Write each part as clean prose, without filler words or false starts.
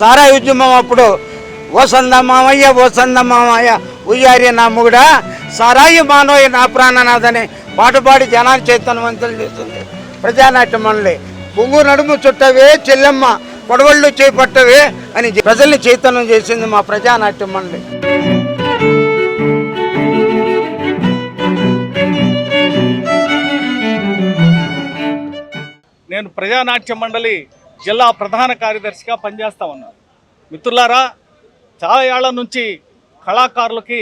సారాయి ఉద్యమం అప్పుడు ఓ సందమామయ్య ఉయ్యారి నా ముగుడా సారాయి మానోయ నా ప్రాణనాథని పాటుపాడి జనాన్ని చైతన్యవంతులు చేస్తుంది ప్రజానాట్య మండలి. పొంగు నడుము చుట్టవే చెల్లెమ్మ కొడవళ్ళు చేపట్టవే అని ప్రజల్ని చైతన్యం చేసింది మా ప్రజానాట్య మండలి. నేను ప్రజానాట్య మండలి జిల్లా ప్రధాన కార్యదర్శిగా పనిచేస్తా ఉన్నాను. మిత్రులారా, చాలా ఏళ్ల నుంచి కళాకారులకి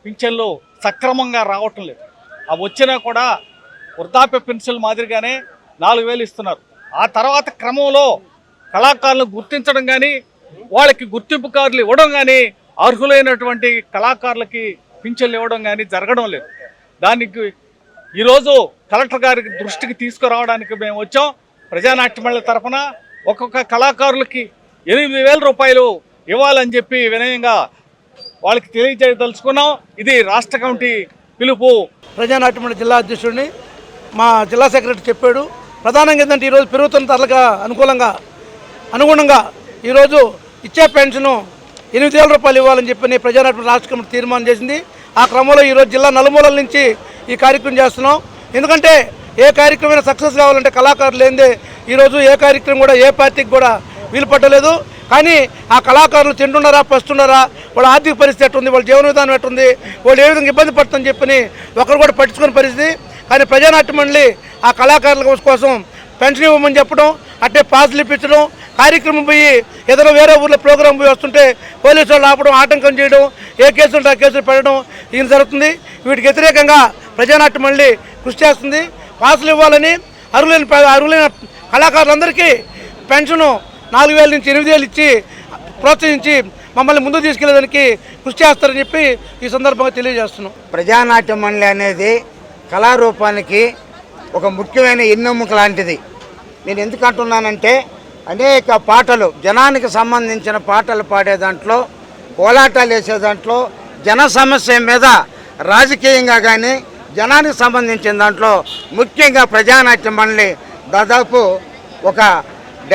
పింఛన్లు సక్రమంగా రావటం లేదు. అవి వచ్చినా కూడా వృద్ధాప్య పెన్షన్ మాదిరిగానే 4,000 ఇస్తున్నారు. ఆ తర్వాత క్రమంలో కళాకారులను గుర్తించడం కానీ వాళ్ళకి గుర్తింపు కార్డులు ఇవ్వడం కానీ అర్హులైనటువంటి కళాకారులకి పింఛన్లు ఇవ్వడం కానీ జరగడం లేదు. దానికి ఈరోజు కలెక్టర్ గారి దృష్టికి తీసుకురావడానికి మేము వచ్చాం. ప్రజానాట్య మండలి తరఫున ఒక్కొక్క కళాకారులకి 8,000 రూపాయలు ఇవ్వాలని చెప్పి వినయంగా వాళ్ళకి తెలియజేయదలుచుకున్నాం. ఇది రాష్ట్ర కమిటీ పిలుపు. ప్రజానాట్య మండలి జిల్లా అధ్యక్షుడిని మా జిల్లా సెక్రటరీ చెప్పాడు. ప్రధానంగా ఏంటంటే ఈరోజు పెరుగుతున్న ధరలకు అనుగుణంగా ఈరోజు ఇచ్చే పెన్షను 8,000 రూపాయలు ఇవ్వాలని చెప్పి ప్రజానాట్య రాష్ట్ర కమిటీ తీర్మానం చేసింది. ఆ క్రమంలో ఈరోజు జిల్లా నలుమూలల నుంచి ఈ కార్యక్రమం చేస్తున్నాం. ఎందుకంటే ఏ కార్యక్రమం సక్సెస్ కావాలంటే కళాకారులు లేనిదే ఈరోజు ఏ కార్యక్రమం కూడా ఏ పార్టీకి కూడా వీలు పట్టలేదు. కానీ ఆ కళాకారులు తింటున్నారా, పస్తున్నారా, వాళ్ళ ఆర్థిక పరిస్థితి ఎట్టుంది, వాళ్ళ జీవన విధానం ఎట్టుంది, వాళ్ళు ఏ విధంగా ఇబ్బంది పడుతుందని చెప్పని ఒకరు కూడా పట్టించుకునే పరిస్థితి. కానీ ప్రజానాట్య మండలి ఆ కళాకారుల కోసం పెన్షన్ ఇవ్వమని చెప్పడం, అట్టే పాసులు ఇప్పించడం, కార్యక్రమం పోయి ఏదైనా వేరే ఊర్లో ప్రోగ్రాం పోయి వస్తుంటే పోలీసు వాళ్ళు ఆపడం, ఆటంకం చేయడం, ఏ కేసులు ఉంటే ఆ కేసులు పెట్టడం ఇది జరుగుతుంది. వీటికి వ్యతిరేకంగా ప్రజానాట్య మండలి కృషి చేస్తుంది. పాసులు ఇవ్వాలని అర్హులైన కళాకారులందరికీ పెన్షను 4,000 నుంచి 8,000 ఇచ్చి ప్రోత్సహించి మమ్మల్ని ముందుకు తీసుకెళ్లేదానికి కృషి చేస్తారని చెప్పి ఈ సందర్భంగా తెలియజేస్తున్నాం. ప్రజానాట్య మండలి అనేది కళారూపానికి ఒక ముఖ్యమైన ఎన్నెముక లాంటిది. నేను ఎందుకు అంటున్నానంటే అనేక పాటలు జనానికి సంబంధించిన పాటలు పాడే దాంట్లో, కోలాటాలు వేసే దాంట్లో, జన సమస్య మీద రాజకీయంగా కానీ జనానికి సంబంధించిన దాంట్లో ముఖ్యంగా ప్రజానాట్య మండలి దాదాపు ఒక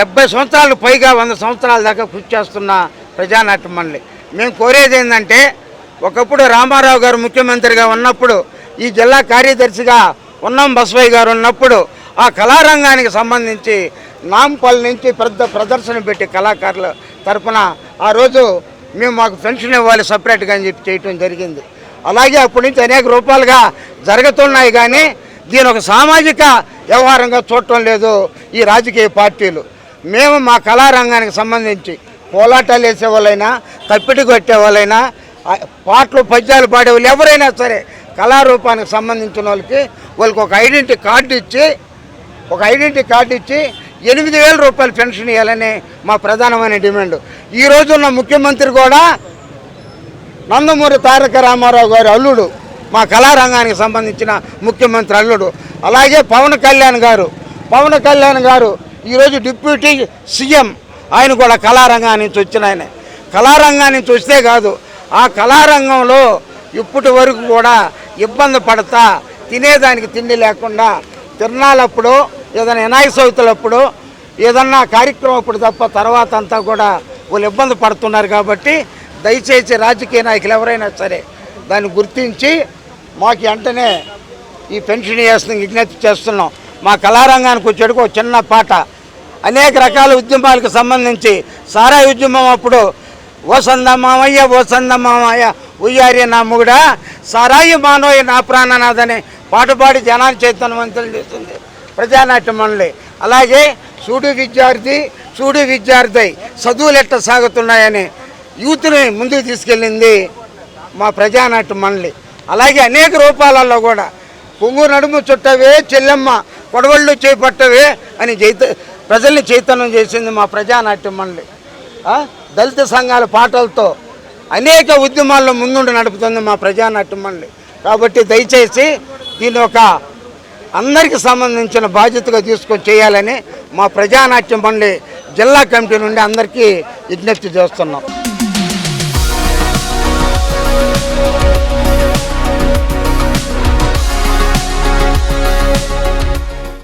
70 సంవత్సరాలు పైగా 100 సంవత్సరాల దాకా కృషి చేస్తున్న ప్రజానాట్య మండలి. మేము కోరేది ఏంటంటే, ఒకప్పుడు రామారావు గారు ముఖ్యమంత్రిగా ఉన్నప్పుడు, ఈ జిల్లా కార్యదర్శిగా ఉన్నం బసవయ్య గారు ఉన్నప్పుడు ఆ కళారంగానికి సంబంధించి నాంపల్లి నుంచి పెద్ద ప్రదర్శన పెట్టి కళాకారుల తరఫున ఆ రోజు మేము మాకు పెన్షన్ ఇవ్వాలి సపరేట్గా అని చెప్పి చేయటం జరిగింది. అలాగే అప్పటి నుంచి అనేక రూపాలుగా జరుగుతున్నాయి. కానీ దీని ఒక సామాజిక వ్యవహారంగా చూడటం లేదు ఈ రాజకీయ పార్టీలు. మేము మా కళారంగానికి సంబంధించి కోలాటాలు వేసేవాళ్ళైనా, తప్పిటి కొట్టేవాళ్ళైనా, పాటలు పద్యాలు పాడేవాళ్ళు ఎవరైనా సరే కళారూపానికి సంబంధించిన వాళ్ళకి ఒక ఐడెంటిటీ కార్డు ఇచ్చి 8,000 రూపాయలు పెన్షన్ ఇవ్వాలని మా ప్రధానమైన డిమాండ్. ఈ రోజున్న ముఖ్యమంత్రి కూడా నందమూరి తారక రామారావు గారి అల్లుడు, మా కళారంగానికి సంబంధించిన ముఖ్యమంత్రి అల్లుడు. అలాగే పవన్ కళ్యాణ్ గారు ఈరోజు డిప్యూటీ సీఎం, ఆయన కూడా కళారంగం నుంచి వచ్చిన ఆయన. కళారంగం నుంచి వస్తే కాదు, ఆ కళారంగంలో ఇప్పటి వరకు కూడా ఇబ్బంది పడతా, తినేదానికి తిండి లేకుండా, తిరణాలప్పుడు ఏదైనా వినాయక చవితులప్పుడు ఏదన్నా కార్యక్రమం అప్పుడు తప్ప తర్వాత అంతా కూడా వాళ్ళు ఇబ్బంది పడుతున్నారు. కాబట్టి దయచేసి రాజకీయ నాయకులు ఎవరైనా సరే దాన్ని గుర్తించి మాకు వెంటనే ఈ పెన్షన్ వేస్తున్న విజ్ఞప్తి చేస్తున్నాం. మా కళారంగానికి వచ్చేటికి ఒక చిన్న పాట. అనేక రకాల ఉద్యమాలకు సంబంధించి సారాయి ఉద్యమం అప్పుడు ఓ సందమామయ్య ఉయ్యారి నా ముగుడా సారాయి మానోయ నా ప్రాణనాథని పాటుపాడి జనాన్ని చైతన్యవంతులు చేస్తుంది ప్రజానాట్య మండలి. అలాగే చూడు విద్యార్థి చదువులు ఎట్ట సాగుతున్నాయని యూత్ని ముందుకు తీసుకెళ్ళింది మా ప్రజానాట్య మండలి. అలాగే అనేక రూపాలలో కూడా పొంగు నడుము చుట్టవే చెల్లెమ్మ కొడవళ్ళు చేపట్టవే అని ప్రజల్ని చైతన్యం చేసింది మా ప్రజానాట్య మండలి. దళిత సంఘాల పాటలతో అనేక ఉద్యమాల్లో ముందుండి నడుపుతుంది మా ప్రజానాట్య మండలి. కాబట్టి దయచేసి దీని ఒక అందరికీ సంబంధించిన బాధ్యతగా తీసుకొని చేయాలని మా ప్రజానాట్య మండలి జిల్లా కమిటీ నుండి అందరికీ విజ్ఞప్తి చేస్తున్నాం.